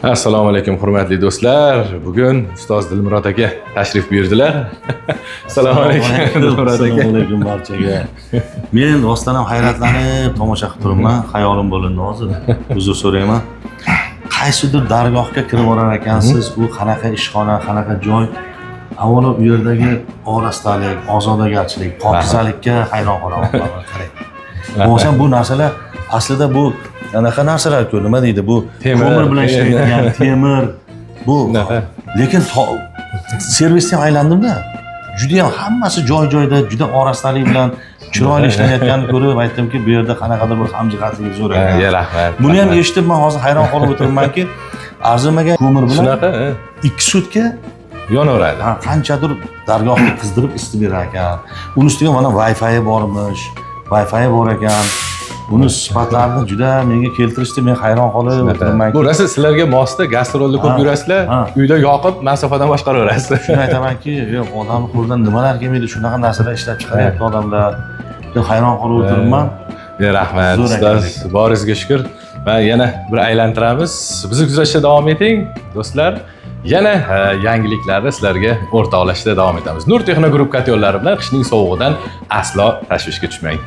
Assalomu alaykum hurmatli do'stlar. Bugun ustoz Dilmurod aka tashrif buyurdilar. Assalomu alaykum Dilmurod aka. Assalomu alaykum barchaga. Men rostdan ham hayratlanib tomosha qilib turibman. Xayolim bo'lindi hozir. Uzr so'rayman. Qaysidir dargohga kirib borar ekansiz, u qanaqa ishxona, qanaqa joy. Avvalo u yerdagi orastalik, ozodagarchilik, pokizalikka hayron qolaman. Qarang. O'sha bu narsalar aslida bu anaqa narsalar-ku, nima deydi, bu ko'mir bilan ishlaydigan temir bu. Lekin servisga ham aylandimda. Juda ham hammasi joy-joyda, juda orastalik bilan chiroyli ishlanayotganini ko'rib aytdimki, bu yerda qanaqadir bir hamjihatlik zo'r ekan. Rahmat. Buni ham eshitib men hozir hayron qolib o'tiribmanki, arzimagan ko'mir bilan shunaqa 2 sutka yonaveradi. Qanchadir dargohga qizdirib isitib berar ekan. Uning ustiga mana Wi-Fi bormish. Wi-Fi bor ekan. Buni sifatlarini juda menga keltirishdi, men hayron qolib o'tiribman. Bu narsa sizlarga mosda gastrolda ko'p yurasizlar, uyda yoqib masofadan boshqaraverasiz. Shuni aytamanki, odamning qo'lidan nimalar kelmaydi, shunaqa narsalar ishlab chiqaryapti odamlar. deb hayron qolib o'tiribman. Rahmat ustoz, boringizga shukr. Va yana bir aylantiramiz. Bizni kuzatishda davom eting do'stlar. Yana yangiliklarni sizlarga o'rtoqlashishda davom etamiz. Nur Texno Group katyonlari bilan qishning sovug'idan aslo tashvishga tushmang.